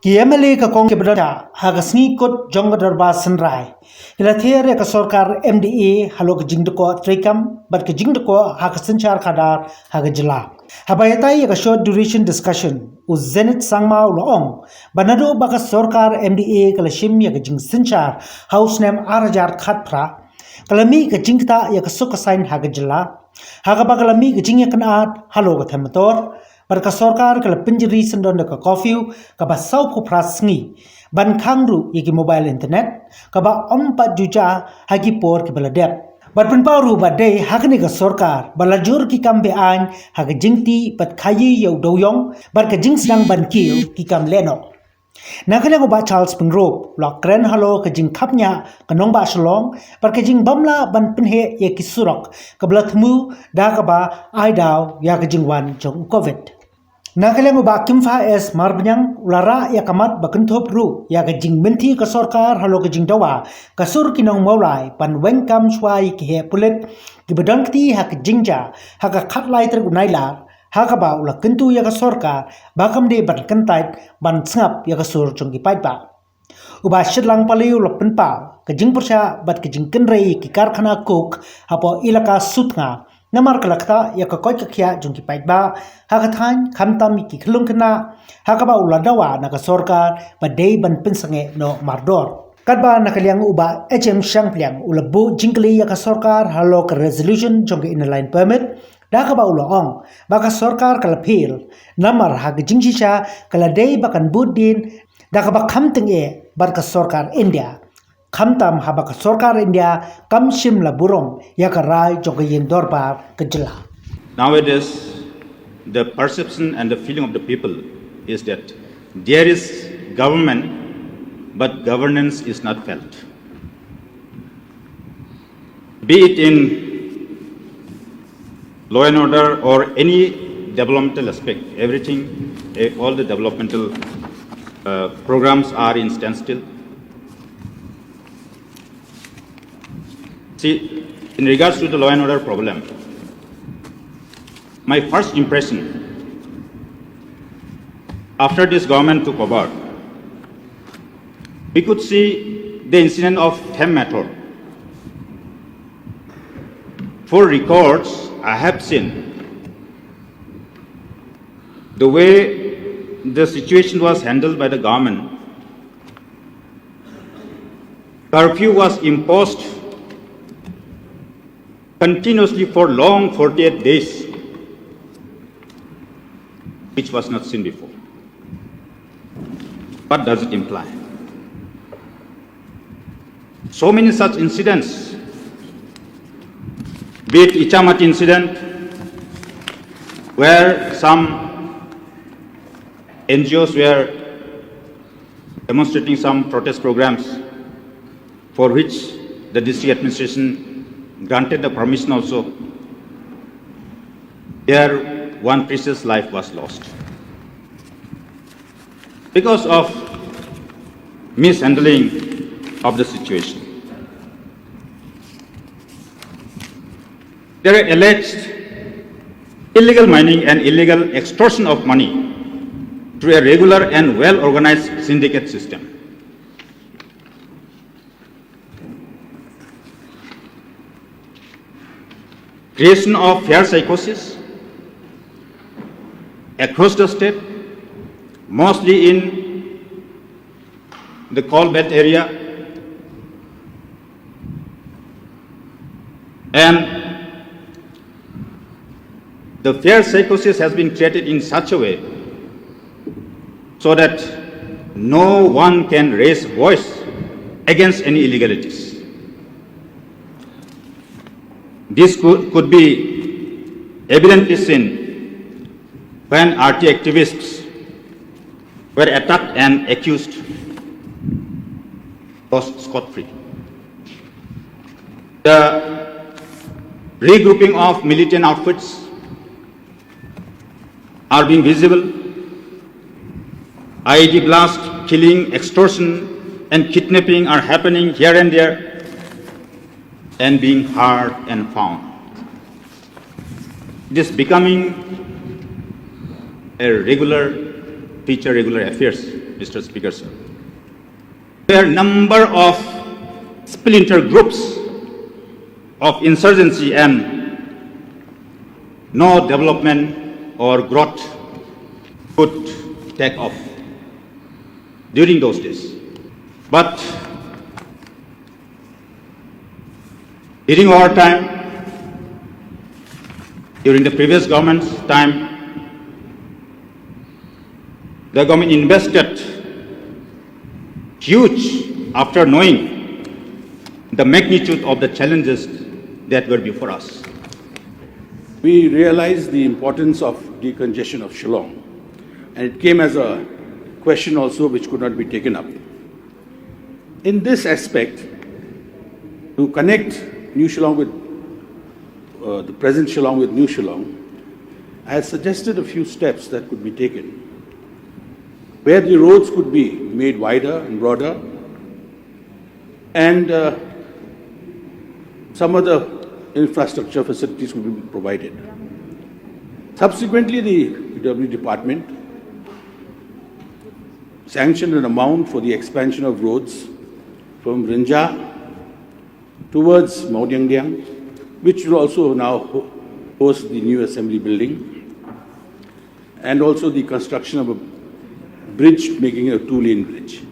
Kiemele ka kong kebrada hagasni kot jong darba sanrai. Ila Ther ka Sorkar MDA halo ka Jingdkoh Treikam but ka Jingdkoh hagasanchar khadar hagajla. Habayatai ka short duration discussion uz zenit sangma ulong banado baka Sorkar MDA kala shim ya ka jingsanchar house name arajar khatpra kalami ka jingta ya ka sukasain hagajla. Hagabagalami ka jingya kanat halo ka thamator Barka Sorkar kala pinjiri sendon ka coffee kaba sau phupra sngi ban khangru yiki mobile internet kaba ompat juja hagi por ki baladep barpun paru badai hakni ka Sorkar balajur ki kam be an haga jingti pat khayi yau doyong barka jing sedang ban kiu ki kam leno Nakala ko ba Charles Pengrop lok kren halo ka jing khapnya kanong ba Shillong barka jing bamla ban pinhe ye ki surok kabla thmu da ka ba ai daw ya ka jing wan jong covid Nakalengo ba kimfa es marbanyang ulara ya kamat bakentop ru ya ka jing menti ka Sorkar halo ka jing dawa ka sur kinong maulai pan wengkam swai ki he pulet ki bedangti ha ka jingja ha ka khatlai ter unaila ha ka ba ula kentu ya ka Sorkar bakam de ban kentait ban ngap ya ka sur chung ki pai ba uba Shillong paliu ula penpa ka jing persya bat ka jing kenrei ki karkhana kok hapo ilaka sutnga Namar kalakta ya ka koi kakya jung ki pait ba hakathan khamtam ki khlung kana hakaba uladawa na ka Sorkar ba dei ban pinsange no mardor kadba nakaliang uba shang pliang ulabu jingkli ya ka Sorkar halo ka resolution jung ki inline permit dakaba ulong ba ka Sorkar kala phil namar ha ka jingshisha kala dei bakan budin dakaba khamting e bar ka Sorkar India Khamtam habak Sorkar India kam shimla burong yakarai jogayin dorbar kejla. Nowadays, the perception and the feeling of the people is that there is government, but governance is not felt. Be it in law and order or any developmental aspect, everything, all the developmental programs are in standstill. See, in regards to the law and order problem, my first impression after this government took over, we could see the incident of Ther matter. For records, I have seen the way the situation was handled by the government. Curfew was imposed continuously for long 48 days, which was not seen before. What does it imply? So many such incidents, be it Ichamati incident, where some NGOs were demonstrating some protest programs for which the district administration granted the permission also, there one precious life was lost because of mishandling of the situation. There are alleged illegal mining and illegal extortion of money through a regular and well-organized syndicate system. Creation of fair psychosis across the state, mostly in the coal belt area, and the fair psychosis has been created in such a way so that no one can raise voice against any illegalities. This could be evidently seen when RT activists were attacked and accused was scot-free. The regrouping of militant outfits are being visible. IED blast, killing, extortion and kidnapping are happening here and there and being heard and found. It is becoming a regular feature, regular affairs Mr. Speaker, sir. There are a number of splinter groups of insurgency and no development or growth could take off during those days. But during our time, during the previous government's time, the government invested huge after knowing the magnitude of the challenges that were before us. We realized the importance of decongestion of Shillong, and it came as a question also which could not be taken up. In this aspect, to connect New Shillong with the present Shillong with New Shillong, I had suggested a few steps that could be taken, where the roads could be made wider and broader, and some other infrastructure facilities could be provided. Subsequently, the PW department sanctioned an amount for the expansion of roads from Rinja towards Mawdyangdyang, which will also now host the new assembly building, and also the construction of a bridge, making a two-lane bridge.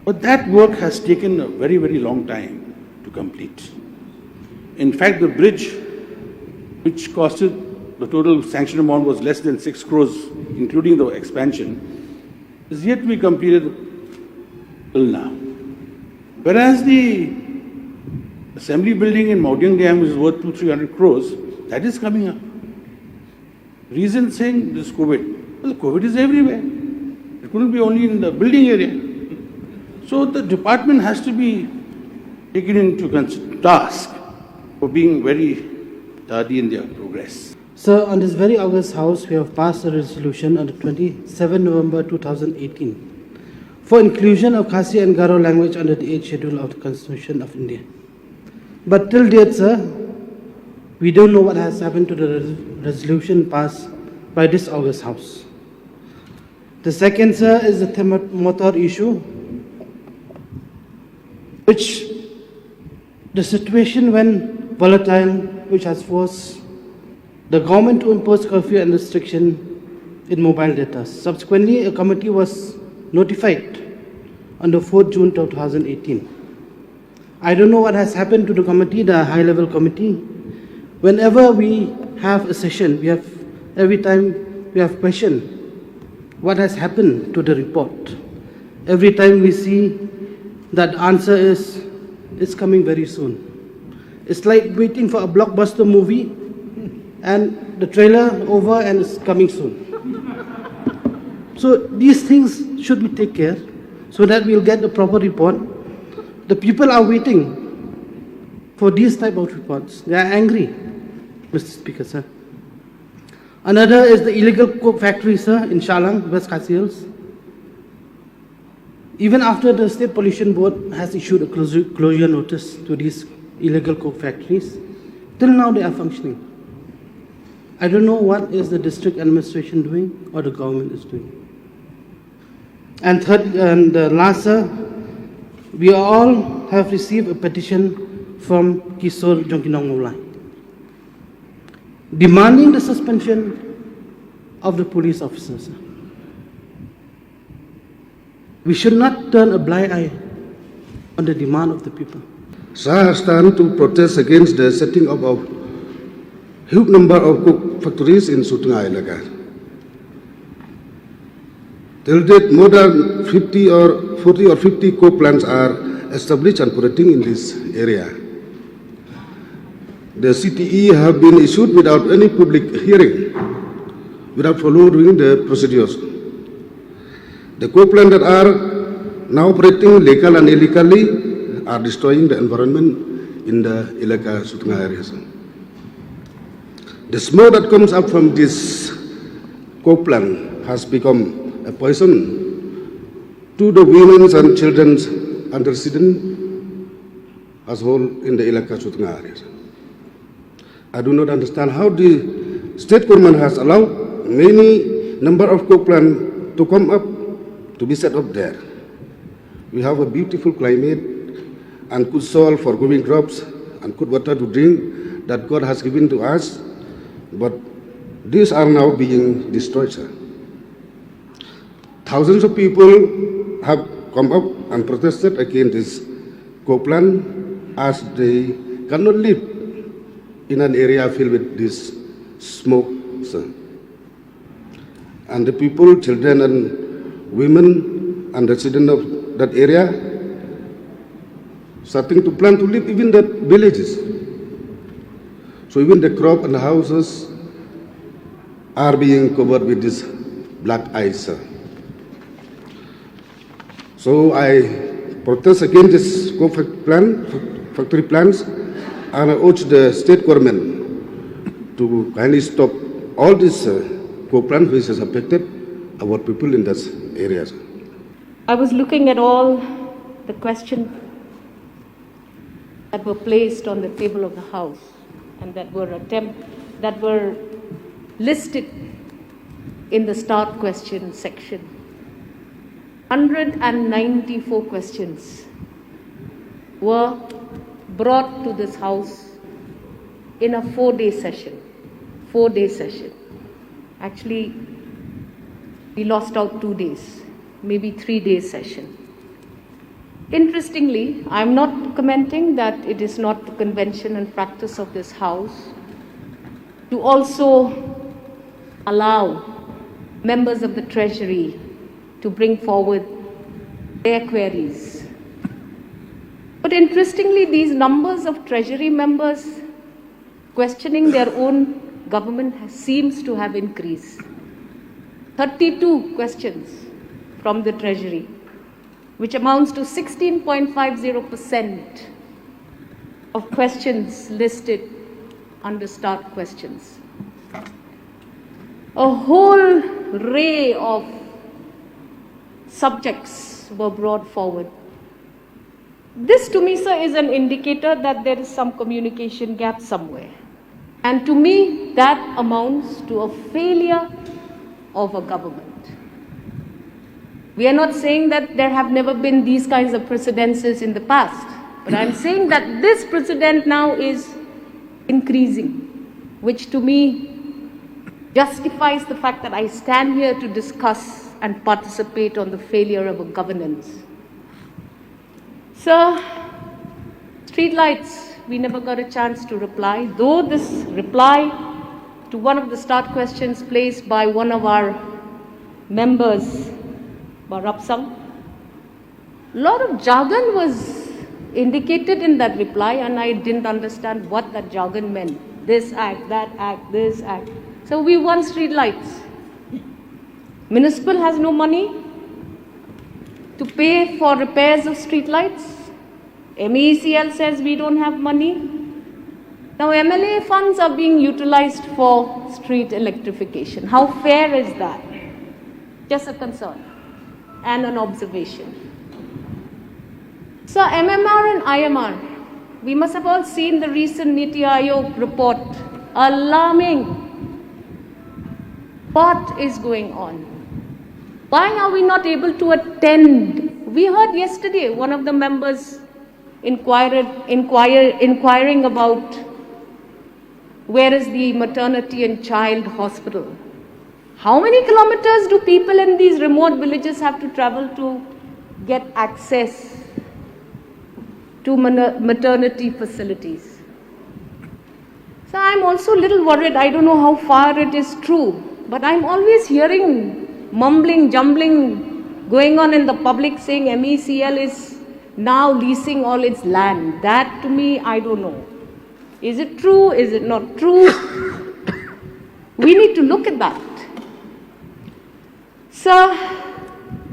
But that work has taken a very, very long time to complete. In fact, the bridge, which costed, the total sanctioned amount was less than 6 crores, including the expansion, is yet to be completed till now. Whereas the assembly building in Mawdyangdyang, which is worth 200-300 crores, that is coming up. Reason saying this COVID. Well, COVID is everywhere. It couldn't be only in the building area. So the department has to be taken into task for being very tardy in their progress. Sir, on this very August House, we have passed a resolution on the 27 November 2018 for inclusion of Khasi and Garo language under the 8th schedule of the Constitution of India. But till date, sir, we don't know what has happened to the resolution passed by this August House. The second, sir, is the motor issue, which the situation when volatile, which has forced the government to impose curfew and restriction in mobile data. Subsequently, a committee was notified on the 4th June 2018. I don't know what has happened to the committee, the high-level committee. Whenever we have a session, every time we have question, what has happened to the report? Every time we see that answer is, it's coming very soon. It's like waiting for a blockbuster movie and the trailer over and it's coming soon. So these things should be taken care so that we'll get the proper report. The people are waiting for these type of reports. They are angry, Mr. Speaker, sir. Another is the illegal coke factory, sir, in Shillong, West Khasi Hills. Even after the State Pollution Board has issued a closure notice to these illegal coke factories, till now they are functioning. I don't know what is the district administration doing or the government is doing. And third, and last, sir, we all have received a petition from Kisor Jongkinong demanding the suspension of the police officers. We should not turn a blind eye on the demand of the people. Shah stand to protest against the setting up of huge number of coke factories in Sutunga Elaka. Till date, more than 40 or 50 coke plants are established and operating in this area. The CTE have been issued without any public hearing, without following the procedures. The coke plants that are now operating legal and illegally are destroying the environment in the Ilaka Sutunga areas. The smoke that comes up from this coke plant has become a poison to the women and children and residents as whole in the Ilaka Sutunga areas. I do not understand how the state government has allowed many number of coke plants to come up to be set up there. We have a beautiful climate and good soil for growing crops and good water to drink that God has given to us, but these are now being destroyed, sir. Thousands of people have come up and protested against this coal plant as they cannot live in an area filled with this smoke, sir. And the people, children and women and residents of that area starting to plan to live even in the villages. So even the crop and the houses are being covered with this black ice, sir. So I protest against this coal factory plants, and I urge the state government to kindly stop all these coal plants which has affected our people in those areas. I was looking at all the questions that were placed on the table of the House and that were listed in the start question section. 194 questions were brought to this House in a 4-day session. 4-day session. Actually, we lost out 2 days, maybe 3-day session. Interestingly, I'm not commenting that it is not the convention and practice of this House to also allow members of the Treasury to bring forward their queries. But interestingly, these numbers of Treasury members questioning their own government seems to have increased. 32 questions from the Treasury, which amounts to 16.50% of questions listed under start questions. A whole array of subjects were brought forward. This to me, sir, is an indicator that there is some communication gap somewhere. And to me, that amounts to a failure of a government. We are not saying that there have never been these kinds of precedences in the past, but I'm saying that this precedent now is increasing, which to me justifies the fact that I stand here to discuss and participate on the failure of a governance. Sir, streetlights, we never got a chance to reply, though this reply to one of the start questions placed by one of our members, Rapsang. A lot of jargon was indicated in that reply, and I didn't understand what that jargon meant. This act, that act, this act. So we want streetlights. Municipal has no money to pay for repairs of streetlights. MECL says we don't have money. Now MLA funds are being utilized for street electrification. How fair is that? Just a concern and an observation. So MMR and IMR, we must have all seen the recent Niti Aayog report. Alarming. What is going on? Why are we not able to attend? We heard yesterday one of the members inquiring about where is the maternity and child hospital. How many kilometers do people in these remote villages have to travel to get access to maternity facilities? So I'm also a little worried. I don't know how far it is true, but I'm always hearing mumbling, jumbling going on in the public saying MECL is now leasing all its land. That to me, I don't know. Is it true? Is it not true? We need to look at that. So,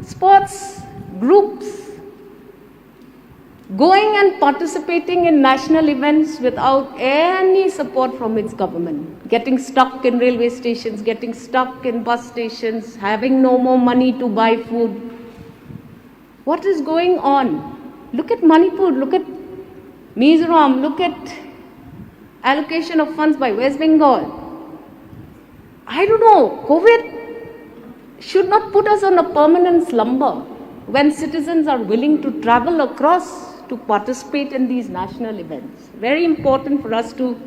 sports groups going and participating in national events without any support from its government, getting stuck in railway stations, getting stuck in bus stations, having no more money to buy food. What is going on? Look at Manipur, look at Mizoram, look at allocation of funds by West Bengal. I don't know, COVID, should not put us on a permanent slumber when citizens are willing to travel across to participate in these national events. Very important for us to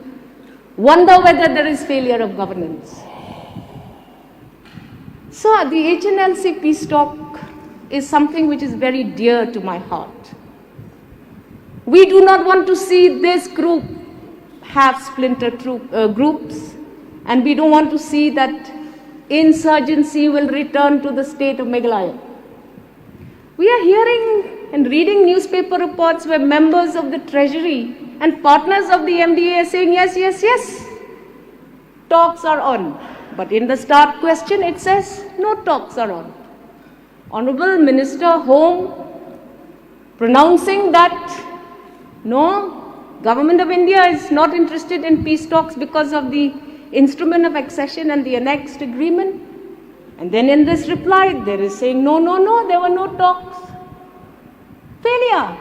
wonder whether there is failure of governance. So the HNLC peace talk is something which is very dear to my heart. We do not want to see this group have splinter groups, and we don't want to see that insurgency will return to the state of Meghalaya. We are hearing and reading newspaper reports where members of the Treasury and partners of the MDA are saying, yes, yes, yes, talks are on. But in the start question, it says, no talks are on. Honorable Minister Home pronouncing that, no, Government of India is not interested in peace talks because of the instrument of accession and the annexed agreement. And then in this reply, there is saying, no, no, no, there were no talks. Failure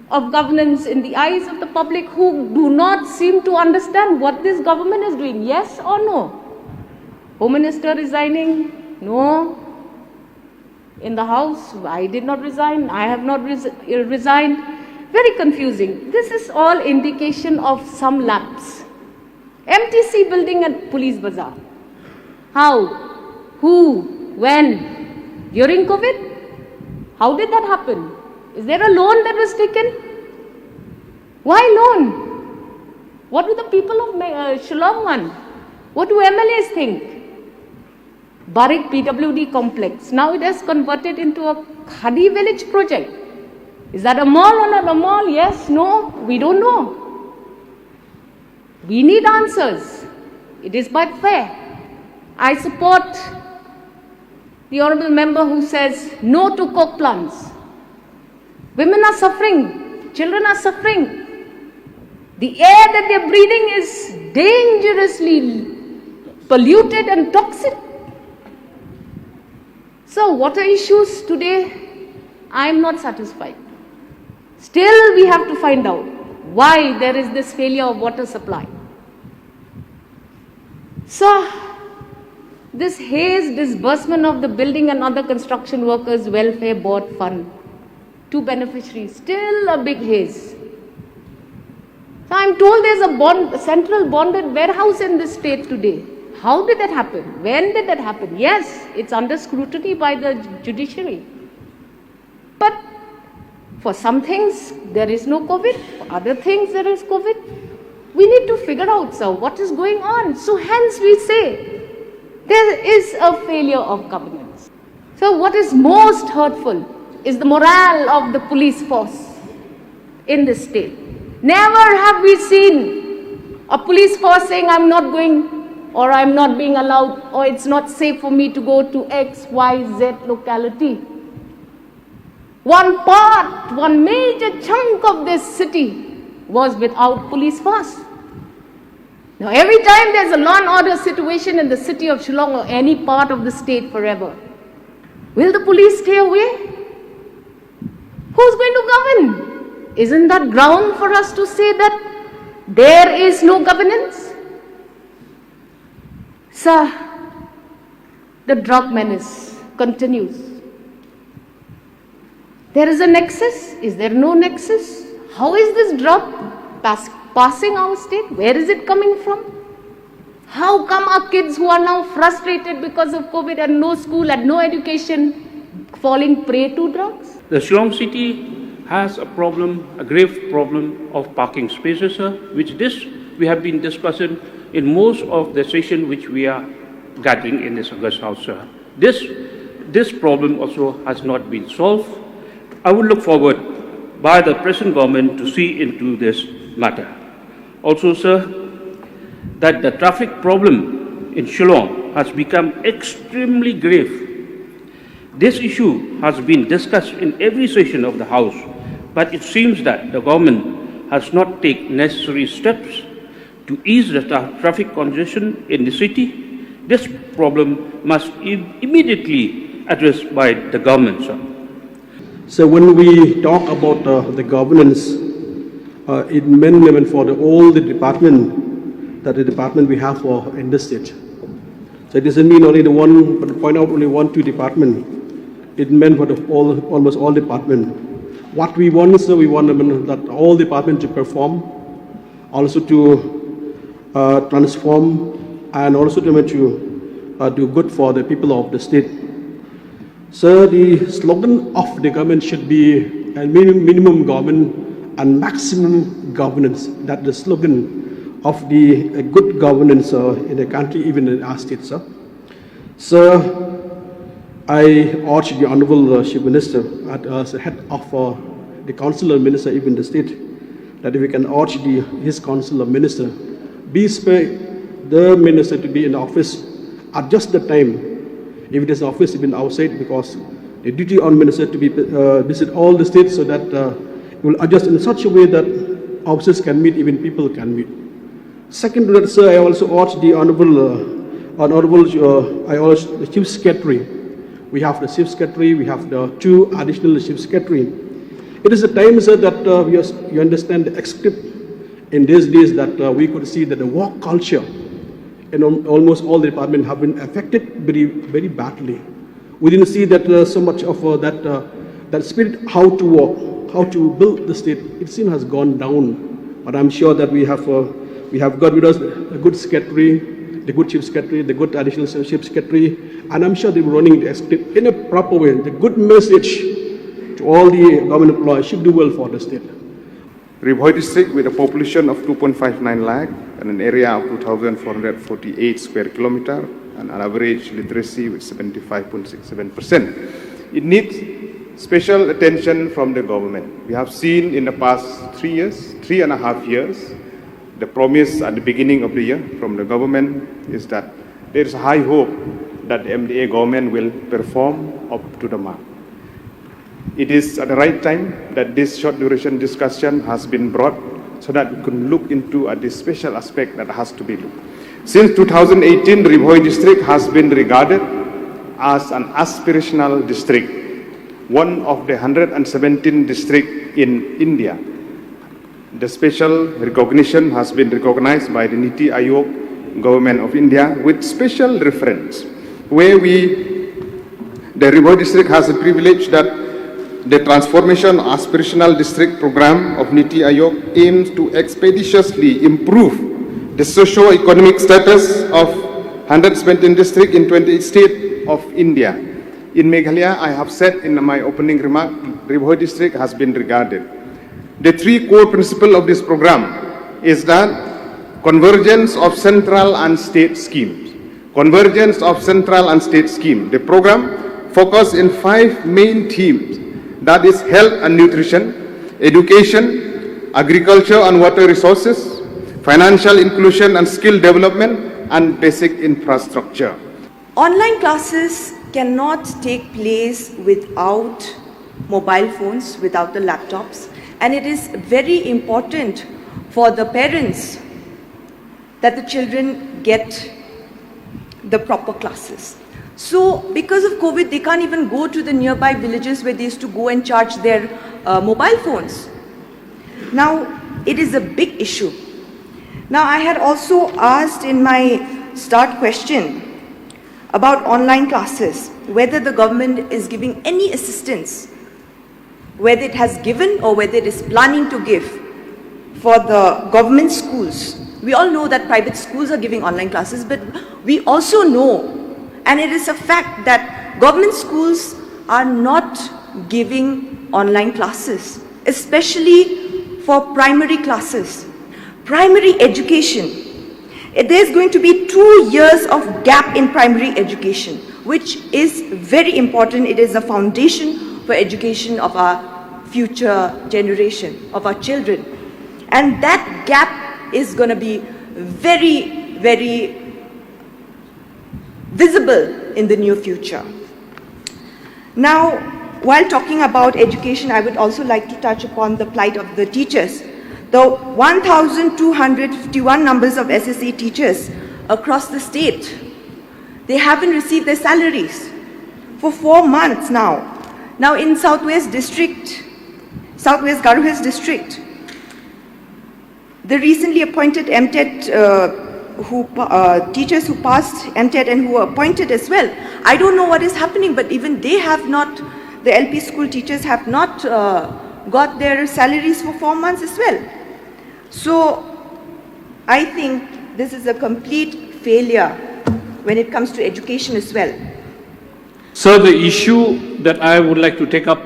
of governance in the eyes of the public who do not seem to understand what this government is doing. Yes or no? Home Minister resigning? No. In the House, I did not resign. I have not resigned. Very confusing. This is all indication of some lapse. MTC building at Police Bazaar. How? Who? When? During COVID? How did that happen? Is there a loan that was taken? Why loan? What do the people of Shillong want? What do MLAs think? Barik PWD complex. Now it has converted into a Khadi village project. Is that a mall or not a mall? Yes, no, we don't know. We need answers. It is but fair. I support the honorable member who says no to coke plants. Women are suffering. Children are suffering. The air that they are breathing is dangerously polluted and toxic. So water issues today, I am not satisfied. Still we have to find out why there is this failure of water supply. So this haze disbursement of the Building and Other Construction Workers Welfare Board Fund to beneficiaries, still a big haze. So I'm told there's a central bonded warehouse in this state today. How did that happen? When did that happen? Yes, it's under scrutiny by the judiciary. But for some things, there is no COVID. For other things, there is COVID. We need to figure out, sir, what is going on. So hence we say, there is a failure of governance. So what is most hurtful is the morale of the police force in this state. Never have we seen a police force saying, I'm not going, or I'm not being allowed, or it's not safe for me to go to X, Y, Z locality. One part, one major chunk of this city was without police force. Now every time there's a law and order situation in the city of Shillong or any part of the state forever, will the police stay away? Who's going to govern? Isn't that ground for us to say that there is no governance? Sir, the drug menace continues. There is a nexus. Is there no nexus? How is this drug passing our state? Where is it coming from? How come our kids who are now frustrated because of COVID and no school and no education falling prey to drugs? The Shillong city has a problem, a grave problem of parking spaces, sir, which we have been discussing in most of the session which we are gathering in this August House, sir. This problem also has not been solved. I would look forward by the present government to see into this matter. Also, sir, that the traffic problem in Shillong has become extremely grave. This issue has been discussed in every session of the House, but it seems that the government has not taken necessary steps to ease the traffic congestion in the city. This problem must immediately addressed by the government, sir. So when we talk about the governance, in many level for all the department we have in the state, So it doesn't mean only the one, but point out only one, two department. It meant for almost all department. What we want, so we want that all departments to perform, also to transform, and also to do good for the people of the state. So the slogan of the government should be a minimum government and maximum governance. That's the slogan of the good governance in the country, even in our state, sir. So I urge the Honorable Chief Minister as the head of the Council of Ministers, even the state, that if we can urge his Council of Ministers, be the minister to be in office at just the time. If it is office, even outside, because the duty on minister to be visit all the states so that it will adjust in such a way that officers can meet, even people can meet. Second to that, sir, I also urge the I urge the Chief Secretary. We have the Chief Secretary, we have the two additional Chief Secretary. It is a time, sir, that you understand the executive in these days that we could see that the work culture in almost all the departments have been affected very, very badly. We didn't see that so much of that spirit, how to work, how to build the state. It seems has gone down. But I'm sure that we have got with us a good secretary, the good chief secretary, the good additional chief secretary, and I'm sure they were running the state in a proper way. The good message to all the government employees should do well for the state. Ribhoi district with a population of 2.59 lakh and an area of 2,448 square kilometer and an average literacy with 75.67%. It needs special attention from the government. We have seen in the past 3.5 years, the promise at the beginning of the year from the government is that there is a high hope that the MDA government will perform up to the mark. It is at the right time that this short duration discussion has been brought so that we can look into this special aspect that has to be looked. Since 2018, the Ribhoi district has been regarded as an aspirational district, one of the 117 districts in India. The special recognition has been recognized by the Niti Aayog government of India with special reference, where the Ribhoi district has a privilege that the Transformation Aspirational District Program of Niti Aayog aims to expeditiously improve the socio-economic status of 117 districts in 28 states of India. In Meghalaya, I have said in my opening remark, Ribhoi district has been regarded. The three core principles of this program is that convergence of central and state schemes. Convergence of central and state schemes. The program focuses in 5 main themes. That is health and nutrition, education, agriculture and water resources, financial inclusion and skill development, and basic infrastructure. Online classes cannot take place without mobile phones, without the laptops, and it is very important for the parents that the children get the proper classes. So, because of COVID, they can't even go to the nearby villages where they used to go and charge their mobile phones. Now, it is a big issue. Now, I had also asked in my start question about online classes, whether the government is giving any assistance, whether it has given or whether it is planning to give for the government schools. We all know that private schools are giving online classes, but we also know, and it is a fact, that government schools are not giving online classes, especially for primary classes. Primary education, there's going to be 2 years of gap in primary education, which is very important. It is a foundation for education of our future generation, of our children. And that gap is going to be very, very visible in the near future. Now, while talking about education, I would also like to touch upon the plight of the teachers. The 1,251 numbers of SSA teachers across the state, they haven't received their salaries for 4 months now. Now in Southwest Garo Hills district, the recently appointed MTET teachers who passed MTET and who were appointed as well. I don't know what is happening, but even they have not, the LP school teachers have not got their salaries for 4 months as well. So I think this is a complete failure when it comes to education as well. So the issue that I would like to take up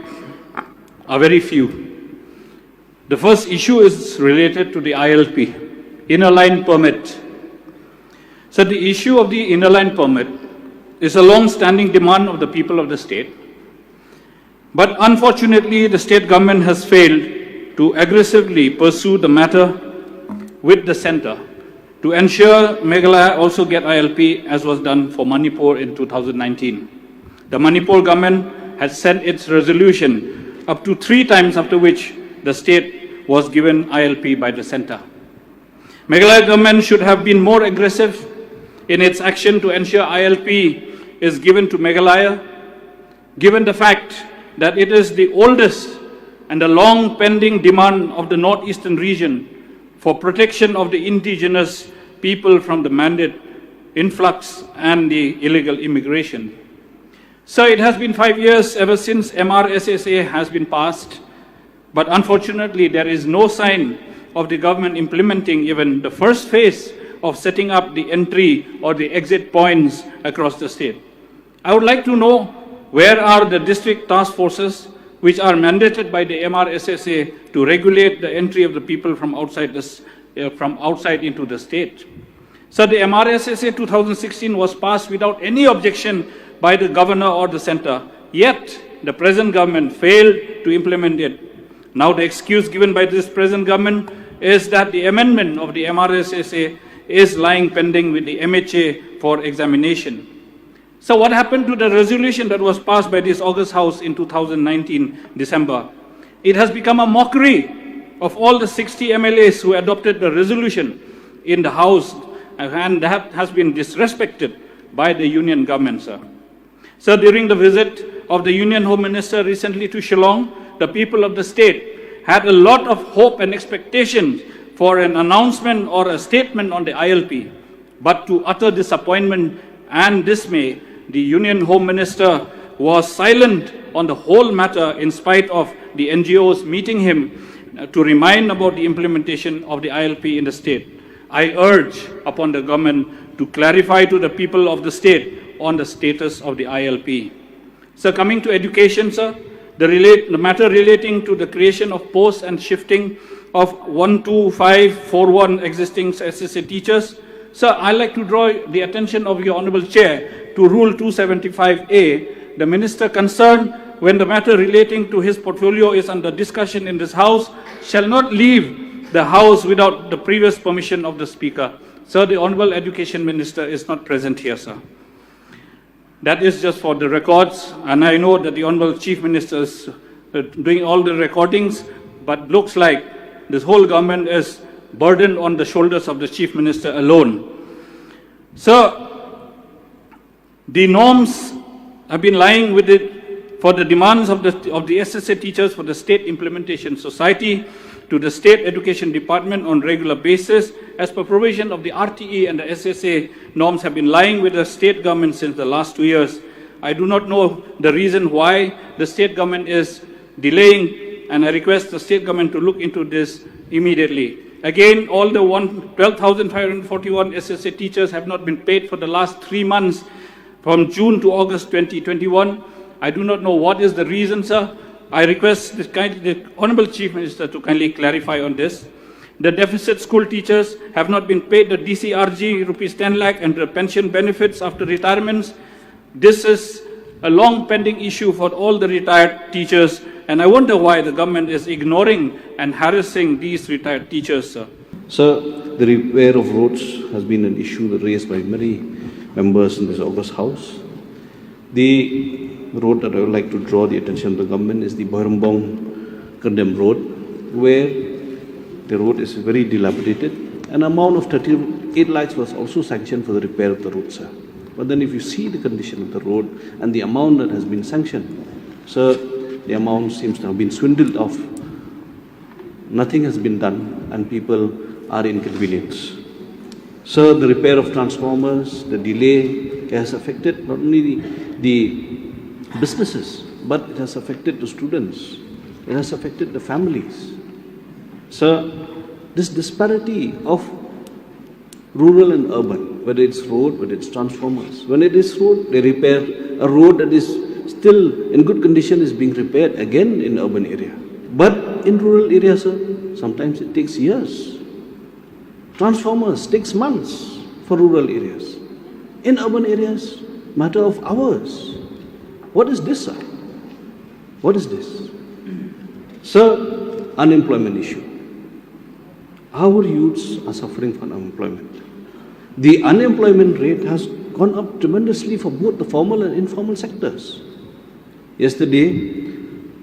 are very few. The first issue is related to the ILP, Inner Line Permit. So the issue of the Inner Line Permit is a long-standing demand of the people of the state. But unfortunately, the state government has failed to aggressively pursue the matter with the centre to ensure Meghalaya also get ILP, as was done for Manipur in 2019. The Manipur government had sent its resolution up to 3 times, after which the state was given ILP by the centre. Meghalaya government should have been more aggressive in its action to ensure ILP is given to Meghalaya, given the fact that it is the oldest and the long pending demand of the northeastern region for protection of the indigenous people from the mandate influx and the illegal immigration. So it has been 5 years ever since MRSSA has been passed, but unfortunately there is no sign of the government implementing even the first phase of setting up the entry or the exit points across the state. I would like to know, where are the district task forces which are mandated by the MRSSA to regulate the entry of the people from outside into the state? So the MRSSA 2016 was passed without any objection by the governor or the centre, yet the present government failed to implement it. Now the excuse given by this present government is that the amendment of the MRSSA is lying pending with the MHA for examination. So what happened to the resolution that was passed by this August House in 2019 December? It has become a mockery of all the 60 MLAs who adopted the resolution in the House, and that has been disrespected by the union government, sir. So during the visit of the Union Home Minister recently to Shillong, the people of the state had a lot of hope and expectations for an announcement or a statement on the ILP. But to utter disappointment and dismay, the Union Home Minister was silent on the whole matter in spite of the NGOs meeting him to remind about the implementation of the ILP in the state. I urge upon the government to clarify to the people of the state on the status of the ILP. So coming to education, sir, the matter relating to the creation of posts and shifting of 12541 existing SSA teachers. Sir, I'd like to draw the attention of your Honourable Chair to Rule 275A. The Minister concerned, when the matter relating to his portfolio is under discussion in this House, shall not leave the House without the previous permission of the Speaker. Sir, the Honourable Education Minister is not present here, sir. That is just for the records, and I know that the Honourable Chief Minister is doing all the recordings, but looks like this whole government is burdened on the shoulders of the Chief Minister alone. So, the norms have been lying with it for the demands of the SSA teachers for the State Implementation Society to the State Education Department on regular basis, as per provision of the RTE and the SSA norms have been lying with the state government since the last 2 years. I do not know the reason why the state government is delaying, and I request the state government to look into this immediately. Again, all the 12,541 SSA teachers have not been paid for the last 3 months from June to August 2021. I do not know what is the reason, sir. I request the Honourable Chief Minister to kindly clarify on this. The deficit school teachers have not been paid the DCRG rupees 10 lakh and the pension benefits after retirements. This is a long pending issue for all the retired teachers, and I wonder why the government is ignoring and harassing these retired teachers, sir. Sir, the repair of roads has been an issue raised by many members in this August House. The road that I would like to draw the attention of the government is the Bharambong Condemned Road, where the road is very dilapidated. An amount of 38 lakhs was also sanctioned for the repair of the road, sir. But then if you see the condition of the road and the amount that has been sanctioned, sir, the amount seems to have been swindled off. Nothing has been done and people are inconvenienced. So the repair of transformers, the delay has affected not only the businesses, but it has affected the students, it has affected the families. So this disparity of rural and urban, whether it's road, whether it's transformers, when it is road, they repair a road that is still in good condition is being repaired again in urban area. But in rural areas, sometimes it takes years. Transformers takes months for rural areas. In urban areas, matter of hours. What is this, sir? What is this? Sir, unemployment issue. Our youths are suffering from unemployment. The unemployment rate has gone up tremendously for both the formal and informal sectors. Yesterday,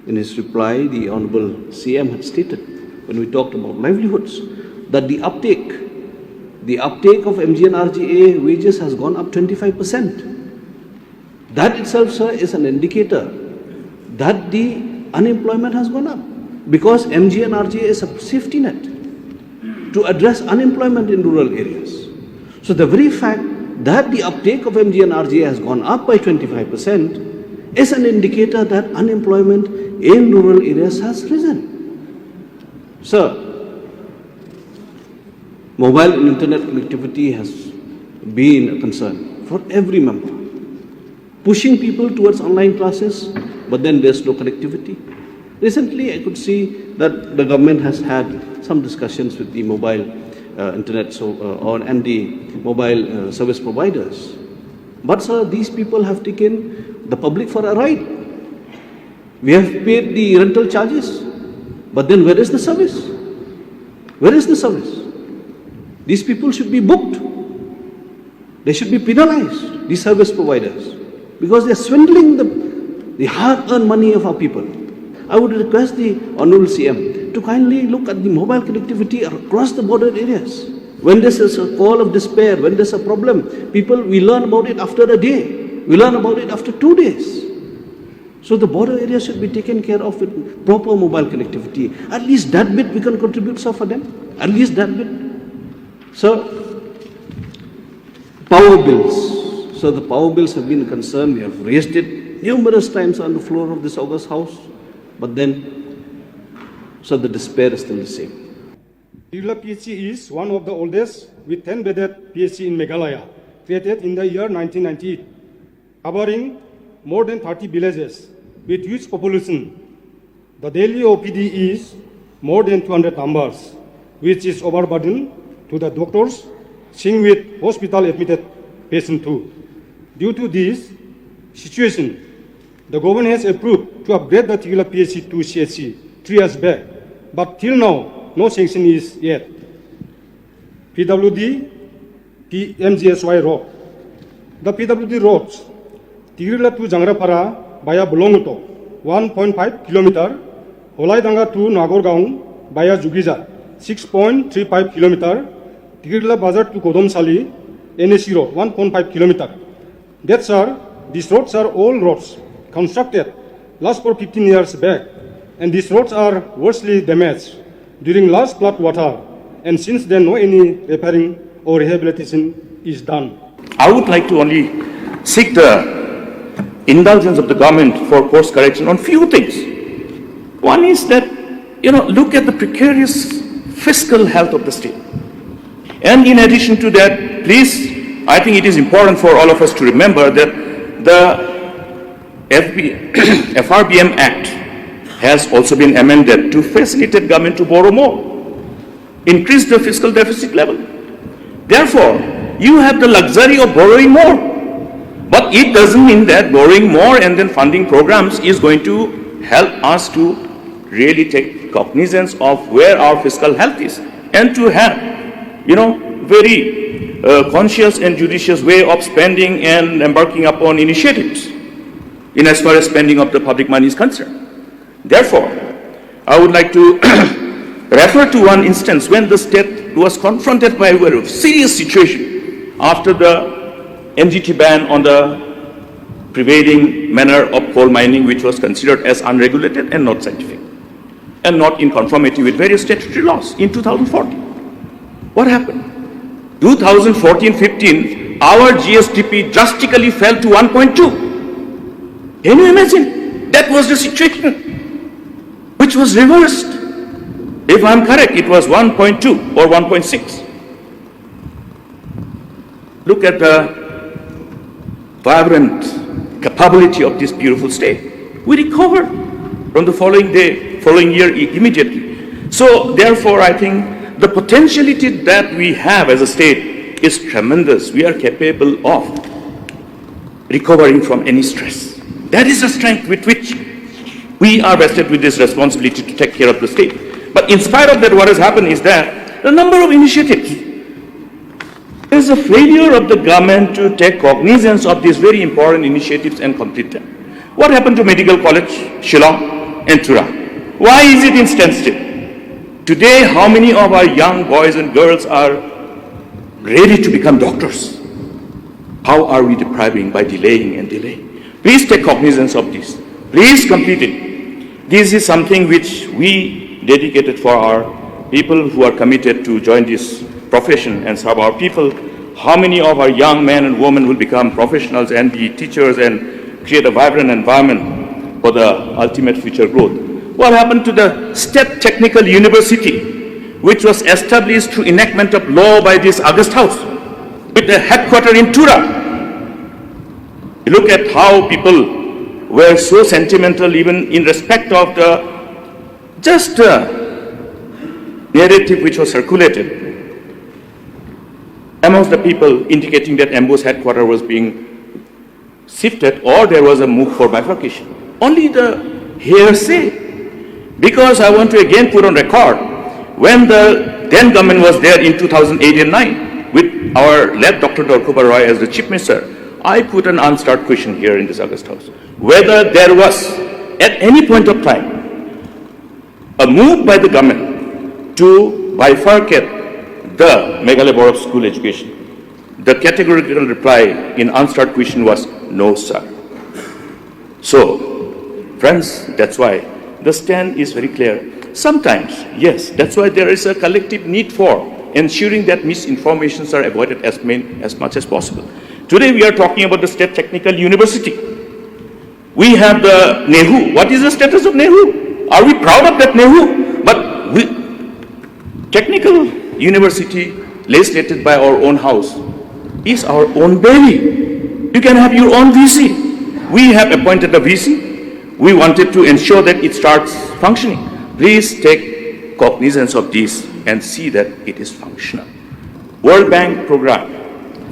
in his reply, the Honorable CM had stated, when we talked about livelihoods, that the uptake of MG and RGA wages has gone up 25%. That itself, sir, is an indicator that the unemployment has gone up, because MG and RGA is a safety net to address unemployment in rural areas. So the very fact that the uptake of MG and RGA has gone up by 25% is an indicator that unemployment in rural areas has risen. Sir, mobile and internet connectivity has been a concern for every member. Pushing people towards online classes, but then there's no connectivity. Recently, I could see that the government has had some discussions with the mobile internet and the mobile service providers. But sir, these people have taken the public for a ride. We have paid the rental charges, but then where is the service? Where is the service? These people should be booked. They should be penalized, these service providers, because they are swindling the hard-earned money of our people. I would request the Honorable CM to kindly look at the mobile connectivity across the border areas. When there is a call of despair, when there's a problem, we learn about it after a day. We learn about it after 2 days. So the border area should be taken care of with proper mobile connectivity. At least that bit we can contribute, sir, for them. At least that bit. So, power bills. So the power bills have been a concern. We have raised it numerous times on the floor of this August House. But then, so the despair is still the same. Jylla PHC is one of the oldest with 10-bedded PHC in Meghalaya, created in the year 1998, covering more than 30 villages with huge population. The daily OPD is more than 200 numbers, which is overburden to the doctors, seeing with hospital-admitted patients too. Due to this situation, the government has approved to upgrade the Jylla PHC to CHC 3 years back, but till now, no sanction is yet. PWD, PMGSY road. The PWD roads, Jylla to Jangrapara via Bolonguto, 1.5 km, Holaidanga to Nagorgaon via Jugija, 6.35 km, Jylla Bazar to Kodomsali, NSC road, 1.5 km. These roads are all roads constructed last for 15 years back, and these roads are worstly damaged during last flood water, and since then no any repairing or rehabilitation is done. I would like to only seek the indulgence of the government for course correction on few things. One is that, look at the precarious fiscal health of the state. And in addition to that, please, I think it is important for all of us to remember that the FRBM Act has also been amended to facilitate government to borrow more, increase the fiscal deficit level. Therefore, you have the luxury of borrowing more. But it doesn't mean that borrowing more and then funding programs is going to help us to really take cognizance of where our fiscal health is, and to have, very conscious and judicious way of spending and embarking upon initiatives in as far as spending of the public money is concerned. Therefore, I would like to refer to one instance when the state was confronted by a very serious situation after the MGT ban on the prevailing manner of coal mining, which was considered as unregulated and not scientific, and not in conformity with various statutory laws in 2014. What happened? 2014-15, our GSDP drastically fell to 1.2. Can you imagine? That was the situation, which was reversed. If I'm correct, it was 1.2 or 1.6. Look at the vibrant capability of this beautiful state. We recovered from the following year immediately. So therefore, I think the potentiality that we have as a state is tremendous. We are capable of recovering from any stress. That is the strength with which we are vested with this responsibility to take care of the state. But in spite of that, what has happened is that the number of initiatives, there is a failure of the government to take cognizance of these very important initiatives and complete them. What happened to Medical College, Shillong and Tura? Why is it in standstill? Today, how many of our young boys and girls are ready to become doctors? How are we depriving by delaying and delaying? Please take cognizance of this. Please complete it. This is something which we dedicated for our people who are committed to join this profession and serve our people. How many of our young men and women will become professionals and be teachers and create a vibrant environment for the ultimate future growth? What happened to the State Technical University, which was established through enactment of law by this August House, with a headquarters in Tura? Look at how people were so sentimental even in respect of the narrative which was circulated amongst the people, indicating that Ambo's headquarters was being shifted or there was a move for bifurcation. Only the hearsay. Because I want to again put on record, when the then government was there in 2008 and 9, with our late Dr. Khubor as the Chief Minister, I put an unanswered question here in this August House, whether there was at any point of time a move by the government to bifurcate the Meghalaya Board of School Education. The categorical reply in unanswered question was no, sir. So, friends, that's why the stand is very clear. Sometimes, yes, that's why there is a collective need for ensuring that misinformations are avoided as much as possible. Today we are talking about the State Technical University. We have the NEHU. What is the status of NEHU? Are we proud of that NEHU? But Technical University, legislated by our own house, is our own baby. You can have your own VC. We have appointed a VC. We wanted to ensure that it starts functioning. Please take cognizance of this and see that it is functional. World Bank program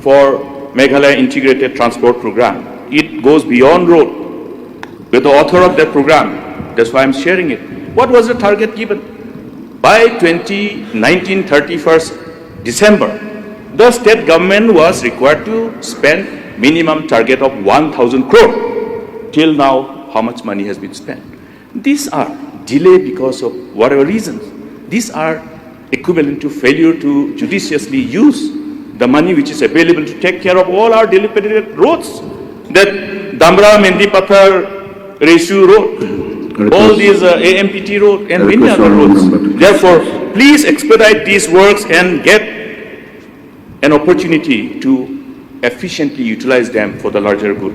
for Meghalaya Integrated Transport Program. It goes beyond road. With the author of that program, that's why I'm sharing it. What was the target given? By 2019, 31st December, the state government was required to spend minimum target of 1,000 crore. Till now, how much money has been spent? These are delayed because of whatever reasons. These are equivalent to failure to judiciously use the money which is available to take care of all our dilapidated roads. That Damra, Mendipathar, Resu road, all these AMPT road and many other roads. Therefore, please expedite these works and get an opportunity to efficiently utilize them for the larger good.